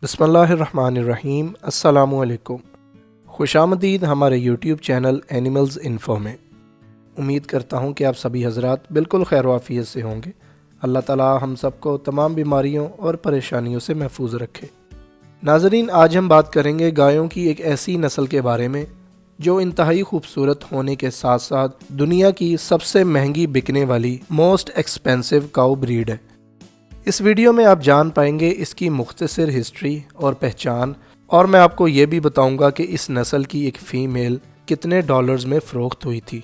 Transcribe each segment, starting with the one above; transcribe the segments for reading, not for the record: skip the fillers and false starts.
बिस्मिल्लाहिर्रहमानिर्रहीम। अस्सलामुअलैकुम। खुशामदीद हमारे यूट्यूब चैनल एनिमल्स इन्फो में। उम्मीद करता हूँ कि आप सभी हजरात बिल्कुल खैर वाफियत से होंगे। अल्लाह ताला हम सबको तमाम बीमारियों और परेशानियों से महफूज रखे। नाज़रीन, आज हम बात करेंगे गायों की एक ऐसी नस्ल के बारे में जो इंतहाई खूबसूरत होने के साथ साथ दुनिया की सबसे महंगी बिकने वाली मोस्ट एक्सपेंसिव काऊ ब्रीड है। इस वीडियो में आप जान पाएंगे इसकी मुख्तसर हिस्ट्री और पहचान, और मैं आपको ये भी बताऊंगा कि इस नस्ल की एक फ़ीमेल कितने डॉलर्स में फ़रोख्त हुई थी।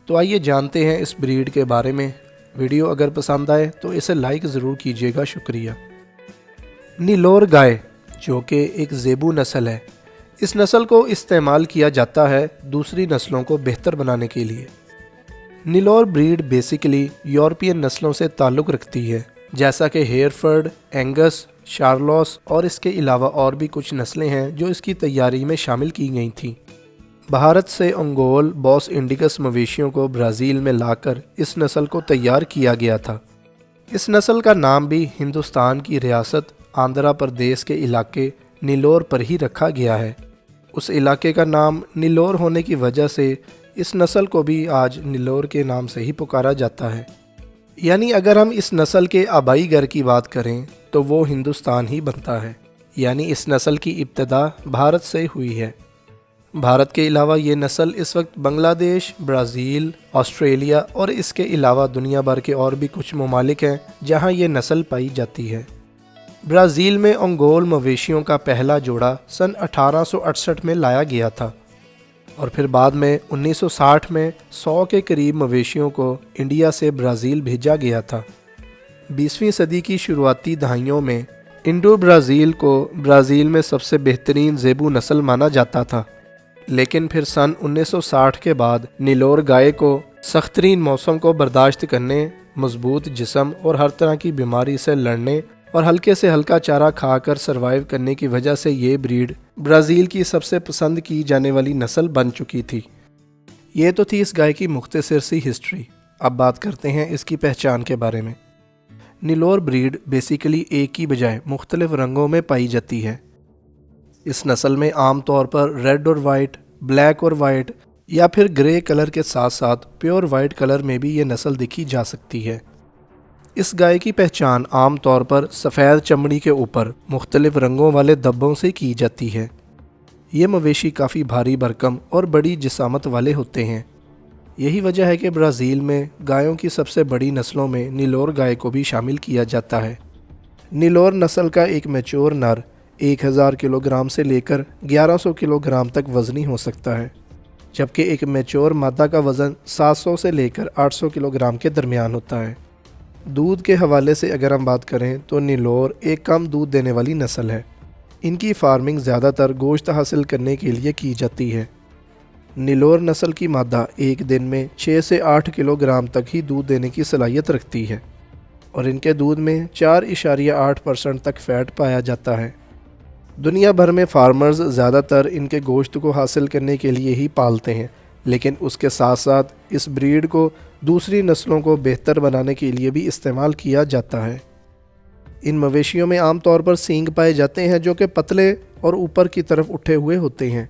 तो आइए जानते हैं इस ब्रीड के बारे में। वीडियो अगर पसंद आए तो इसे लाइक ज़रूर कीजिएगा, शुक्रिया। नीलोर गाय जो कि एक ज़ेबू नस्ल है, इस नस्ल को इस्तेमाल किया जाता है दूसरी नस्लों को बेहतर बनाने के लिए। नीलोर ब्रीड बेसिकली यूरोपियन नस्लों से ताल्लुक़ रखती है, जैसा कि हेयरफर्ड, एंगस, शार्लोस और इसके अलावा और भी कुछ नस्लें हैं जो इसकी तैयारी में शामिल की गई थीं। भारत से अंगोल बॉस इंडिकस मवेशियों को ब्राज़ील में लाकर इस नस्ल को तैयार किया गया था। इस नस्ल का नाम भी हिंदुस्तान की रियासत आंध्र प्रदेश के इलाके नीलोर पर ही रखा गया है। उस इलाके का नाम नीलोर होने की वजह से इस नस्ल को भी आज नीलोर के नाम से ही पुकारा जाता है। यानी अगर हम इस नस्ल के आबाई घर की बात करें तो वो हिंदुस्तान ही बनता है। यानी इस नस्ल की इब्तदा भारत से हुई है। भारत के अलावा ये नस्ल इस वक्त बांग्लादेश, ब्राज़ील, ऑस्ट्रेलिया और इसके अलावा दुनिया भर के और भी कुछ ममालिक हैं जहां ये नस्ल पाई जाती है। ब्राज़ील में अंगोल मवेशियों का पहला जोड़ा सन 1868 में लाया गया था और फिर बाद में 1960 में 100 के करीब मवेशियों को इंडिया से ब्राज़ील भेजा गया था। 20वीं सदी की शुरुआती दहाइयों में इंडो ब्राज़ील को ब्राज़ील में सबसे बेहतरीन ज़ेबू नस्ल माना जाता था, लेकिन फिर सन 1960 के बाद नीलोर गाय को सख्तरीन मौसम को बर्दाश्त करने, मजबूत जिस्म और हर तरह की बीमारी से लड़ने और हल्के से हल्का चारा खाकर सरवाइव करने की वजह से ये ब्रीड ब्राज़ील की सबसे पसंद की जाने वाली नस्ल बन चुकी थी। ये तो थी इस गाय की मुख्तसर सी हिस्ट्री। अब बात करते हैं इसकी पहचान के बारे में। नीलोर ब्रीड बेसिकली एक की बजाय मुख्तलिफ रंगों में पाई जाती है। इस नस्ल में आम तौर पर रेड और वाइट, ब्लैक और वाइट या फिर ग्रे कलर के साथ साथ प्योर वाइट कलर में भी ये नस्ल देखी जा सकती है। इस गाय की पहचान आम तौर पर सफ़ेद चमड़ी के ऊपर मुख्तलिफ रंगों वाले धब्बों से की जाती है। ये मवेशी काफ़ी भारी भरकम और बड़ी जिसामत वाले होते हैं। यही वजह है कि ब्राज़ील में गायों की सबसे बड़ी नस्लों में नीलोर गाय को भी शामिल किया जाता है। नीलोर नस्ल का एक मैच्योर नर 1000 किलोग्राम से लेकर 1100 किलोग्राम तक वज़नी हो सकता है, जबकि एक मैच्योर मादा का वज़न 700 से लेकर 800 किलोग्राम के दरमियान होता है। दूध के हवाले से अगर हम बात करें तो नीलोर एक कम दूध देने वाली नस्ल है। इनकी फार्मिंग ज़्यादातर गोश्त हासिल करने के लिए की जाती है। नीलोर नस्ल की मादा एक दिन में 6 से 8 किलोग्राम तक ही दूध देने की सलाहियत रखती है और इनके दूध में 4.8% तक फ़ैट पाया जाता है। दुनिया भर में फार्मर्स ज़्यादातर इनके गोश्त को हासिल करने के लिए ही पालते हैं, लेकिन उसके साथ साथ इस ब्रीड को दूसरी नस्लों को बेहतर बनाने के लिए भी इस्तेमाल किया जाता है। इन मवेशियों में आम तौर पर सींग पाए जाते हैं जो कि पतले और ऊपर की तरफ उठे हुए होते हैं।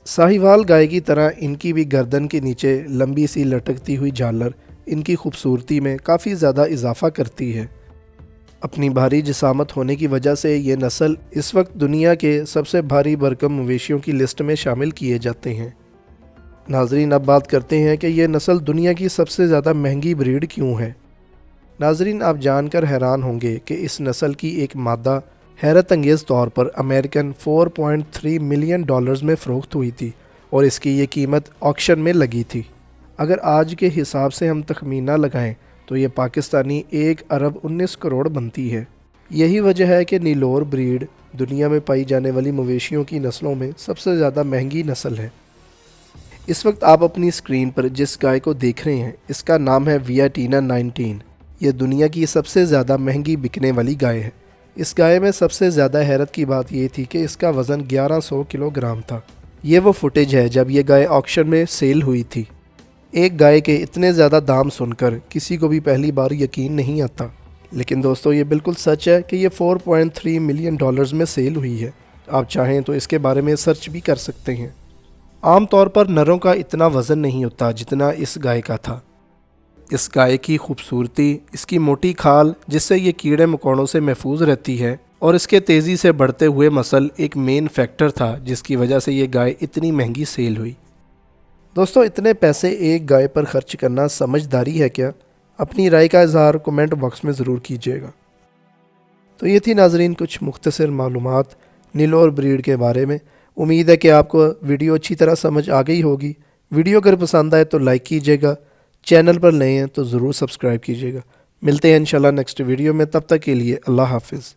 साहिवाल गाय की तरह इनकी भी गर्दन के नीचे लंबी सी लटकती हुई झालर इनकी खूबसूरती में काफ़ी ज़्यादा इजाफा करती है। अपनी भारी जिसामत होने की वजह से ये नस्ल इस वक्त दुनिया के सबसे भारी भरकम मवेशियों की लिस्ट में शामिल किए जाते हैं। नाजरीन, अब बात करते हैं कि ये नस्ल दुनिया की सबसे ज़्यादा महंगी ब्रीड क्यों है। नाजरीन, आप जानकर हैरान होंगे कि इस नस्ल की एक मादा हैरत अंगेज़ तौर पर अमेरिकन 4.3 मिलियन डॉलर्स में फ़रोख्त हुई थी और इसकी ये कीमत ऑक्शन में लगी थी। अगर आज के हिसाब से हम तखमीना लगाएं तो ये पाकिस्तानी 1 अरब 19 करोड़ बनती है। यही वजह है कि नीलोर ब्रीड दुनिया में पाई जाने वाली मवेशियों की नस्लों में सबसे ज़्यादा महंगी नस्ल है। इस वक्त आप अपनी स्क्रीन पर जिस गाय को देख रहे हैं, इसका नाम है वियाटीना 19। ये दुनिया की सबसे ज़्यादा महंगी बिकने वाली गाय है। इस गाय में सबसे ज़्यादा हैरत की बात ये थी कि इसका वज़न 1100 किलोग्राम था। ये वो फुटेज है जब ये गाय ऑक्शन में सेल हुई थी। एक गाय के इतने ज़्यादा दाम सुनकर किसी को भी पहली बार यकीन नहीं आता, لیکن دوستو یہ بالکل سچ ہے کہ یہ 4.3 ملین ڈالرز میں سیل ہوئی ہے۔ آپ چاہیں تو اس کے بارے میں سرچ بھی کر سکتے ہیں۔ عام طور پر نروں کا اتنا وزن نہیں ہوتا جتنا اس گائے کا تھا۔ اس گائے کی خوبصورتی، اس کی موٹی کھال جس سے یہ کیڑے مکوڑوں سے محفوظ رہتی ہے، اور اس کے تیزی سے بڑھتے ہوئے مسل ایک مین فیکٹر تھا جس کی وجہ سے یہ گائے اتنی مہنگی سیل ہوئی۔ دوستو اتنے پیسے ایک گائے پر خرچ کرنا سمجھداری ہے کیا؟ اپنی رائے کا اظہار کومنٹ باکس میں ضرور کیجیے گا۔ تو یہ تھی ناظرین کچھ مختصر معلومات نیلور بریڈ کے بارے میں۔ امید ہے کہ آپ کو ویڈیو اچھی طرح سمجھ آ گئی ہوگی۔ ویڈیو اگر پسند آئے تو لائک کیجیے گا، چینل پر نئے ہیں تو ضرور سبسکرائب کیجیے گا۔ ملتے ہیں انشاءاللہ نیکسٹ ویڈیو میں، تب تک کے لیے اللہ حافظ۔